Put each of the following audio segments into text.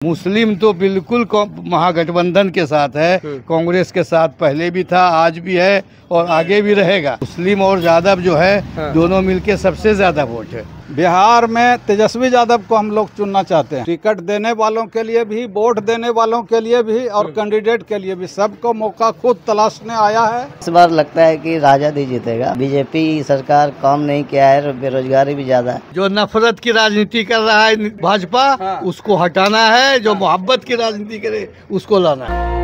मुस्लिम तो बिल्कुल महागठबंधन के साथ है, कांग्रेस के साथ पहले भी था, आज भी है और आगे भी रहेगा। मुस्लिम और यादव जो है दोनों मिलके सबसे ज्यादा वोट है। बिहार में तेजस्वी यादव को हम लोग चुनना चाहते हैं। टिकट देने वालों के लिए भी, वोट देने वालों के लिए भी और कैंडिडेट के लिए भी, सबको मौका खुद तलाशने आया है। इस बार लगता है कि राजद ही जीतेगा। बीजेपी सरकार काम नहीं किया है, बेरोजगारी भी ज्यादा है। जो नफरत की राजनीति कर रहा है भाजपा, उसको हटाना है। जो मोहब्बत की राजनीति करे उसको लाना है।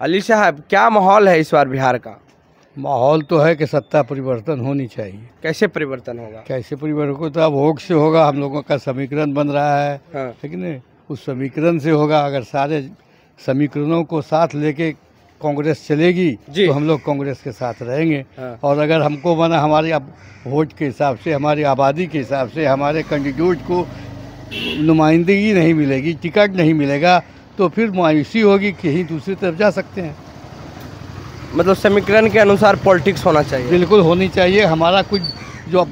अली साहब, क्या माहौल है इस बार बिहार का? माहौल तो है कि सत्ता परिवर्तन होनी चाहिए। कैसे परिवर्तन होगा? कैसे परिवर्तन होगा? तो अब वोट से होगा। हम लोगों का समीकरण बन रहा है, ठीक नहीं? उस समीकरण से होगा। अगर सारे समीकरणों को साथ लेके कांग्रेस चलेगी तो हम लोग कांग्रेस के साथ रहेंगे। और अगर हमको बना हमारे अब वोट के हिसाब से, हमारी आबादी के हिसाब से हमारे कैंडिडेट को नुमाइंदगी नहीं मिलेगी, टिकट नहीं मिलेगा, तो फिर मायूसी होगी, कहीं दूसरी तरफ जा सकते हैं। मतलब समीकरण के अनुसार पॉलिटिक्स होना चाहिए। बिल्कुल होनी चाहिए। हमारा कुछ जो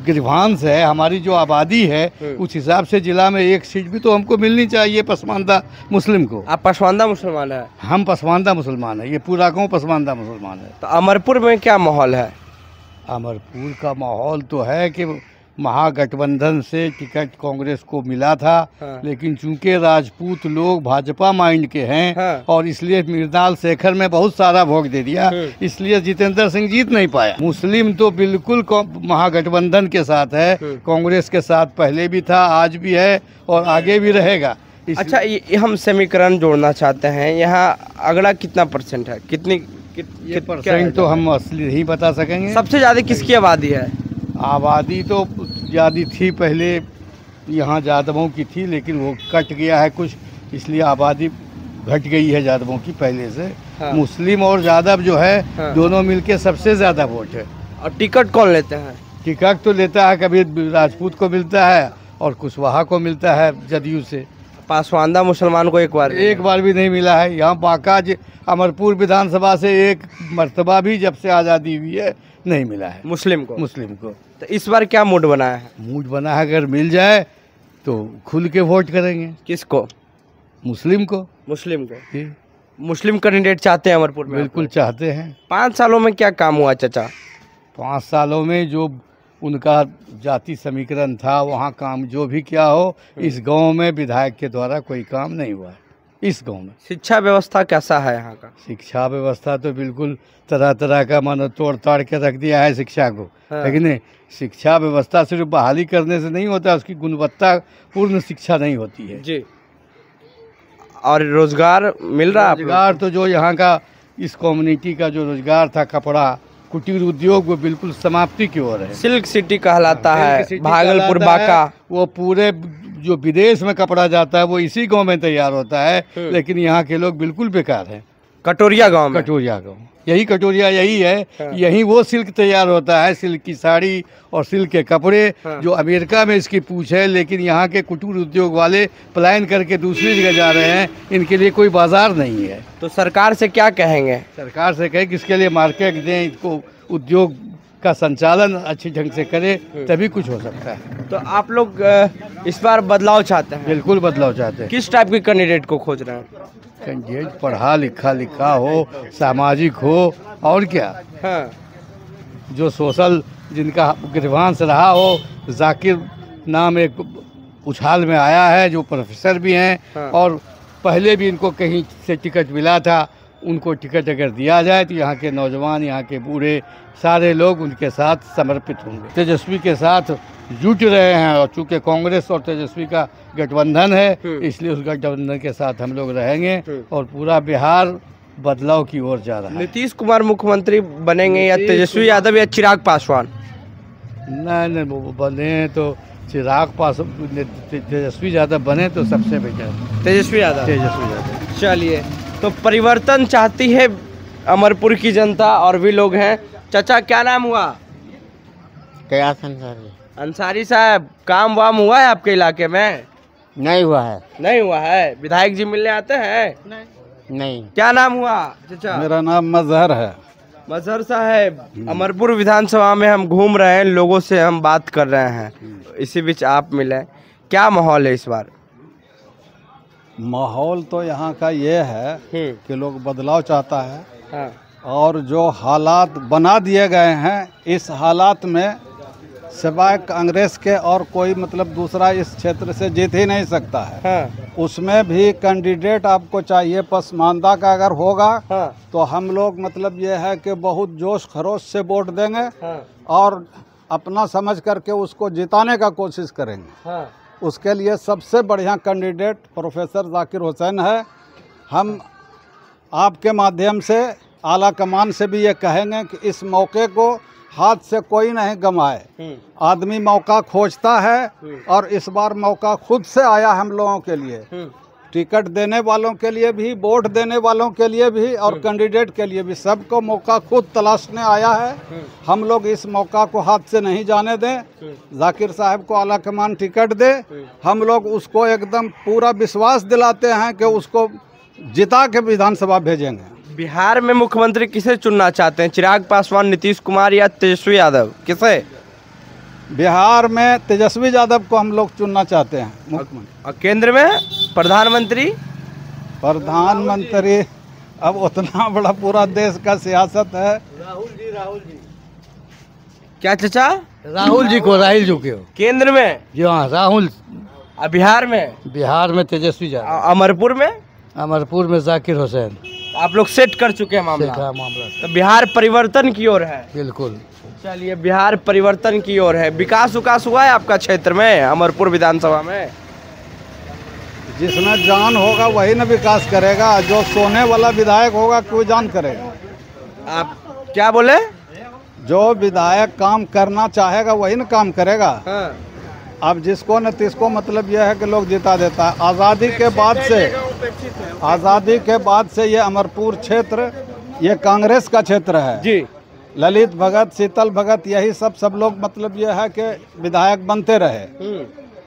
गिरवांश है, हमारी जो आबादी है, उस हिसाब से जिला में एक सीट भी तो हमको मिलनी चाहिए पसमानदा मुस्लिम को। आप पसमानदा मुसलमान है? हम पसमानदा मुसलमान है। ये पूरा गाँव पसमानदा मुसलमान है। तो अमरपुर में क्या माहौल है? अमरपुर का माहौल तो है कि महागठबंधन से टिकट कांग्रेस को मिला था, लेकिन चूंकि राजपूत लोग भाजपा माइंड के हैं और इसलिए मृणाल शेखर में बहुत सारा वोट दे दिया, इसलिए जितेंद्र सिंह जीत नहीं पाया। मुस्लिम तो बिल्कुल महागठबंधन के साथ है, कांग्रेस के साथ पहले भी था, आज भी है और आगे भी रहेगा। अच्छा, ये हम समीकरण जोड़ना चाहते हैं। यहाँ अगला कितना परसेंट है? ये परसेंट तो हम असली नहीं बता सकेंगे। सबसे ज्यादा किसकी आबादी है? आबादी तो ज़्यादा थी पहले, यहाँ यादवों की थी, लेकिन वो कट गया है कुछ, इसलिए आबादी घट गई है यादवों की पहले से। मुस्लिम और यादव जो है दोनों मिलके सबसे ज़्यादा वोट है। और टिकट कौन लेते हैं? टिकट तो लेता है, कभी राजपूत को मिलता है और कुशवाहा को मिलता है जदयू से। पासवानदा मुसलमान को एक बार भी नहीं मिला है। यहाँ बाका अमरपुर विधानसभा से एक मर्तबा भी जब से आज़ादी हुई है नहीं मिला है मुस्लिम को। तो इस बार क्या मूड बना है? मूड बना है, अगर मिल जाए तो खुल के वोट करेंगे। किसको? मुस्लिम को। मुस्लिम कैंडिडेट चाहते हैं अमरपुर में? बिल्कुल चाहते हैं। 5 सालों में क्या काम हुआ चाचा? 5 सालों में जो उनका जाति समीकरण था, वहाँ काम जो भी किया हो, इस गांव में विधायक के द्वारा कोई काम नहीं हुआ है। इस गांव में शिक्षा व्यवस्था कैसा है यहाँ का? शिक्षा व्यवस्था तो बिल्कुल तरह तरह का मन तोड़ ताड़ के रख दिया है शिक्षा को, लेकिन शिक्षा व्यवस्था सिर्फ बहाली करने से नहीं होता, उसकी गुणवत्ता पूर्ण शिक्षा नहीं होती है जी। और रोजगार मिल रहा है? रोजगार तो जो यहाँ का इस कम्युनिटी का जो रोजगार था, कपड़ा कुटीर उद्योग, वो बिल्कुल समाप्ति की ओर है। सिल्क सिटी कहलाता है भागलपुर, बांका। वो पूरे जो विदेश में कपड़ा जाता है वो इसी गांव में तैयार होता है, लेकिन यहाँ के लोग बिल्कुल बेकार हैं। कटोरिया गांव यही कटोरिया यही है। यही वो सिल्क तैयार होता है, सिल्क की साड़ी और सिल्क के कपड़े। जो अमेरिका में इसकी पूछ है, लेकिन यहाँ के कुटीर उद्योग वाले पलायन करके दूसरी जगह जा रहे हैं। इनके लिए कोई बाजार नहीं है। तो सरकार से क्या कहेंगे? सरकार से कहे कि इसके लिए मार्केट दें, इसको उद्योग का संचालन अच्छे ढंग से करे, तभी कुछ हो सकता है। तो आप लोग इस बार बदलाव चाहते हैं? बिल्कुल बदलाव चाहते हैं। किस टाइप के कैंडिडेट को खोज रहे हैं? कैंडिडेट पढ़ा लिखा हो, सामाजिक हो, और क्या। जो सोशल, जिनका गिरवांश रहा हो। जाकिर नाम एक उछाल में आया है, जो प्रोफेसर भी हैं और पहले भी इनको कहीं से टिकट मिला था। उनको टिकट अगर दिया जाए तो यहाँ के नौजवान, यहाँ के बूढ़े, सारे लोग उनके साथ समर्पित होंगे। तेजस्वी के साथ जुट रहे हैं, और चूँकि कांग्रेस और तेजस्वी का गठबंधन है, इसलिए उस गठबंधन के साथ हम लोग रहेंगे और पूरा बिहार बदलाव की ओर जा रहा है। नीतीश कुमार मुख्यमंत्री बनेंगे या तेजस्वी यादव या चिराग पासवान? नहीं, वो बने तो चिराग पासवान, तेजस्वी यादव बने तो सबसे बेहतर। तेजस्वी यादव। चलिए, तो परिवर्तन चाहती है अमरपुर की जनता और भी लोग हैं। चाचा, क्या नाम हुआ? कयास अंसारी। अंसारी साहब, काम वाम हुआ है आपके इलाके में? नहीं हुआ है। विधायक जी मिलने आते हैं? नहीं। क्या नाम हुआ चाचा? मेरा नाम मजहर है। मजहर साहब, अमरपुर विधानसभा में हम घूम रहे हैं, लोगों से हम बात कर रहे हैं, इसी बीच आप मिले। क्या माहौल है इस बार? माहौल तो यहाँ का ये है कि लोग बदलाव चाहता है हाँ। और जो हालात बना दिए गए हैं इस हालात में सिवाय कांग्रेस के और कोई मतलब दूसरा इस क्षेत्र से जीत ही नहीं सकता है। हाँ। उसमें भी कैंडिडेट आपको चाहिए पसमानदा का अगर होगा हाँ। तो हम लोग मतलब ये है कि बहुत जोश खरोश से वोट देंगे हाँ। और अपना समझ करके उसको जिताने का कोशिश करेंगे। हाँ। उसके लिए सबसे बढ़िया कैंडिडेट प्रोफेसर जाकिर हुसैन है। हम आपके माध्यम से आला कमान से भी ये कहेंगे कि इस मौके को हाथ से कोई नहीं गंवाए। आदमी मौका खोजता है और इस बार मौका खुद से आया हम लोगों के लिए। टिकट देने वालों के लिए भी, वोट देने वालों के लिए भी और कैंडिडेट के लिए भी, सबको मौका खुद तलाशने आया है। हम लोग इस मौका को हाथ से नहीं जाने दें। जाकिर साहब को आला कमान टिकट दे, हम लोग उसको एकदम पूरा विश्वास दिलाते हैं कि उसको जिता के विधानसभा भेजेंगे। बिहार में मुख्यमंत्री किसे चुनना चाहते हैं? चिराग पासवान, नीतीश कुमार या तेजस्वी यादव? किसे? बिहार में तेजस्वी यादव को हम लोग चुनना चाहते हैं मुख्यमंत्री। और केंद्र में प्रधानमंत्री? प्रधानमंत्री अब उतना बड़ा पूरा देश का सियासत है। क्या चाचा? राहुल जी को केंद्र में? जी हाँ, राहुल। और बिहार में? बिहार में तेजस्वी यादव। अमरपुर में? अमरपुर में जाकिर हुसैन। आप लोग सेट कर चुके हैं मामला? मामला तो बिहार परिवर्तन की ओर है। बिल्कुल। चलिए, बिहार परिवर्तन की ओर है। विकास हुआ है आपका क्षेत्र में, अमरपुर विधानसभा में? जिसमें जान होगा वही न विकास करेगा। जो सोने वाला विधायक होगा क्यों जान करेगा? आप क्या बोले? जो विधायक काम करना चाहेगा वही न काम करेगा। हाँ। अब जिसको न तिसको मतलब यह है कि लोग जिता देता है। आज़ादी के बाद से ये अमरपुर क्षेत्र ये कांग्रेस का क्षेत्र है जी। ललित भगत, शीतल भगत, यही सब लोग मतलब ये है कि विधायक बनते रहे।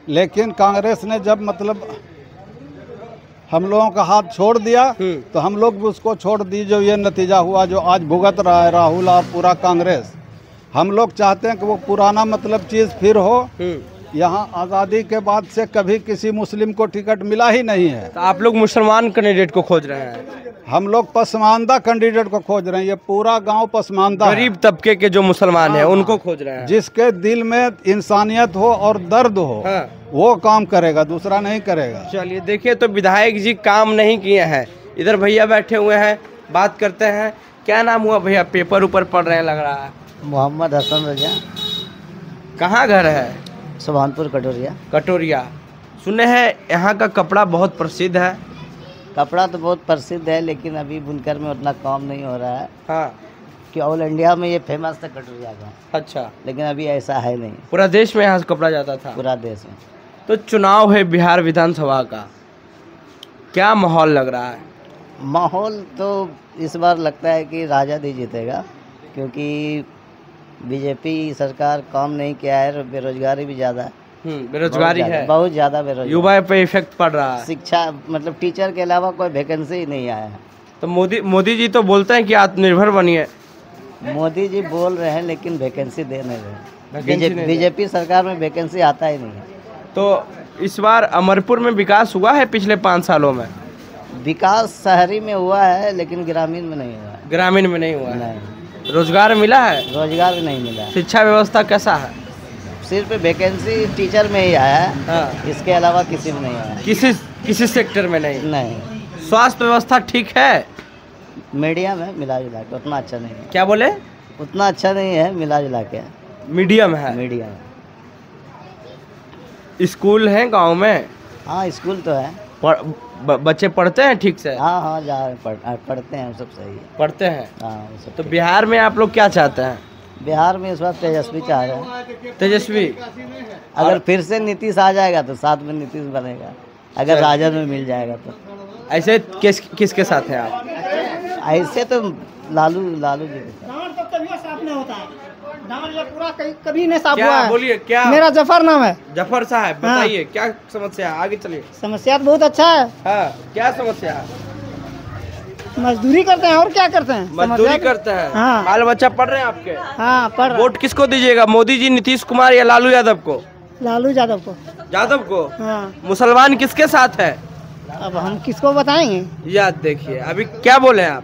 लेकिन कांग्रेस ने जब मतलब हम लोगों का हाथ छोड़ दिया तो हम लोग भी उसको छोड़ दी। जो ये नतीजा हुआ जो आज भुगत रहा है राहुल और पूरा कांग्रेस, हम लोग चाहते हैं कि वो पुराना मतलब चीज़ फिर हो। यहाँ आज़ादी के बाद से कभी किसी मुस्लिम को टिकट मिला ही नहीं है। तो आप लोग मुसलमान कैंडिडेट को खोज रहे हैं? हम लोग पसमानदा कैंडिडेट को खोज रहे हैं। ये पूरा गांव पसमानदा, गरीब तबके के जो मुसलमान हैं उनको खोज रहे हैं। जिसके दिल में इंसानियत हो और दर्द हो। हाँ। वो काम करेगा, दूसरा नहीं करेगा। चलिए, देखिए तो विधायक जी काम नहीं किए हैं। इधर भैया बैठे हुए हैं, बात करते हैं। क्या नाम हुआ भैया? पेपर ऊपर पढ़ रहे हैं लग रहा है। मोहम्मद हसन रजा। कहाँ घर है? सुभानपुर कटोरिया। कटोरिया। सुने हैं यहाँ का कपड़ा बहुत प्रसिद्ध है। कपड़ा तो बहुत प्रसिद्ध है लेकिन अभी बुनकर में उतना काम नहीं हो रहा है। हाँ। कि ऑल इंडिया में ये फेमस था कटोरिया का। अच्छा। लेकिन अभी ऐसा है नहीं। पूरा देश में यहाँ से कपड़ा जाता था? पूरा देश में। तो चुनाव है बिहार विधानसभा का, क्या माहौल लग रहा है? माहौल तो इस बार लगता है कि राजद ही जीतेगा, क्योंकि बीजेपी सरकार काम नहीं किया है। बेरोजगारी भी ज़्यादा है। बेरोजगारी है, बहुत ज़्यादा बेरोजगारी। युवा पे इफेक्ट पड़ रहा है। शिक्षा मतलब टीचर के अलावा कोई वैकेंसी ही नहीं आया है। तो मोदी जी तो बोलते हैं कि आत्मनिर्भर बनिए। मोदी जी बोल रहे हैं लेकिन वैकेंसी दे नहीं रहे। बीजेपी सरकार में वैकेंसी आता ही नहीं है। तो इस बार अमरपुर में विकास हुआ है पिछले 5 सालों में? विकास शहरी में हुआ है लेकिन ग्रामीण में नहीं हुआ है। ग्रामीण में नहीं हुआ है? नहीं। रोजगार मिला है? रोजगार भी नहीं मिला है। शिक्षा व्यवस्था कैसा है? सिर्फ वैकेंसी टीचर में ही आया है। हाँ। इसके अलावा किसी में नहीं आया। किसी सेक्टर में नहीं? नहीं। स्वास्थ्य व्यवस्था ठीक है? मीडियम है, मिला जुला के, उतना अच्छा नहीं है। क्या बोले? उतना अच्छा नहीं है, मिला जुला के मीडियम है। मीडियम। स्कूल है गांव में? हाँ, स्कूल तो है। बच्चे पढ़ते हैं ठीक से? हाँ, जा पढ़ते हैं, सब सही है। पढ़ते हैं? हाँ, सब। तो बिहार में आप लोग क्या चाहते हैं? बिहार में इस बार तेजस्वी चाह रहे हैं। तेजस्वी? अगर फिर से नीतीश आ जाएगा तो साथ में नीतीश बनेगा। अगर राजद में मिल जाएगा तो। ऐसे किसके साथ हैं आप? ऐसे तो लालू जी के साथ। तो कभी साफ नहीं होता है। ये पूरा कभी नहीं साफ हुआ क्या है। बोलिए? क्या? मेरा जफर नाम है। जफर साहब, बताइए क्या समस्या है? आगे चलिए। समस्या तो बहुत अच्छा है। हाँ, क्या समस्या है? मजदूरी करते हैं और क्या करते हैं? मजदूरी करते हैं। हाँ। बाल बच्चा पढ़ रहे हैं आपके? हाँ, पढ़ रहे हैं। वोट किसको दीजिएगा, मोदी जी, नीतीश कुमार या लालू यादव को? लालू यादव को। यादव को? हाँ। मुसलमान किसके साथ है? अब हम किसको बताएंगे? याद देखिए, अभी क्या बोले आप?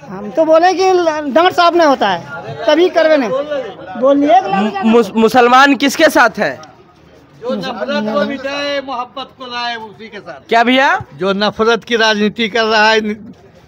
हम तो बोले कि डांट साफ नहीं होता है, तभी करवे नहीं बोलिए। मुसलमान किसके साथ है? जो नफरत को मिटाए, मोहब्बत को लाए, उसी के साथ। क्या भैया? जो नफरत की राजनीति कर रहा है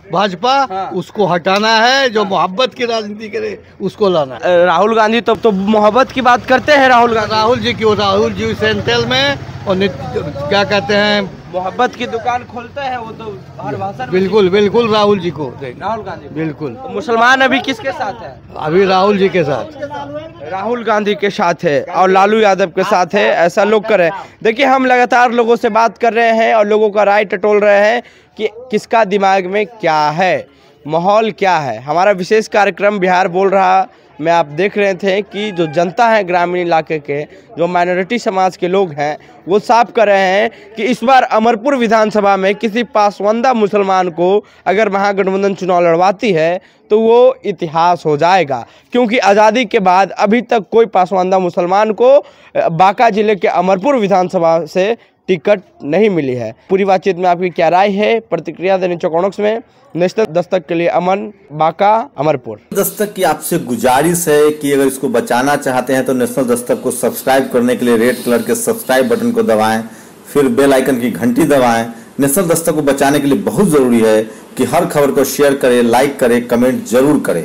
भाजपा, हाँ। उसको हटाना है। जो मोहब्बत की राजनीति करे, उसको लाना है। राहुल गांधी तो मोहब्बत की बात करते हैं। राहुल जी सेंट्रल में, और क्या कहते हैं, मोहब्बत की दुकान खोलते हैं वो तो हर भाषण। बिल्कुल बिल्कुल राहुल जी को, राहुल गांधी बिल्कुल। तो मुसलमान अभी किसके साथ है? अभी राहुल जी के साथ, राहुल गांधी के साथ है और लालू यादव के साथ है, ऐसा लोग कर रहे हैं। देखिए, हम लगातार लोगों से बात कर रहे हैं और लोगों का राय टटोल रहे हैं कि किसका दिमाग में क्या है, माहौल क्या है। हमारा विशेष कार्यक्रम बिहार बोल रहा में आप देख रहे थे कि जो जनता है ग्रामीण इलाके के, जो माइनॉरिटी समाज के लोग हैं, वो साफ कर रहे हैं कि इस बार अमरपुर विधानसभा में किसी पासवंदा मुसलमान को अगर महागठबंधन चुनाव लड़वाती है तो वो इतिहास हो जाएगा, क्योंकि आज़ादी के बाद अभी तक कोई पासवंदा मुसलमान को बांका जिले के अमरपुर विधानसभा से टिकट नहीं मिली है। पूरी बातचीत में आपकी क्या राय है? प्रतिक्रिया देने चौकोनक्स में। नेशनल दस्तक के लिए अमन, बांका, अमरपुर। दस्तक की आपसे गुजारिश है कि अगर इसको बचाना चाहते हैं तो नेशनल दस्तक को सब्सक्राइब करने के लिए रेड कलर के सब्सक्राइब बटन को दबाएं, फिर बेल आइकन की घंटी दबाएं। नेशनल दस्तक को बचाने के लिए बहुत जरूरी है कि हर खबर को शेयर करें, लाइक करें, कमेंट जरूर करें।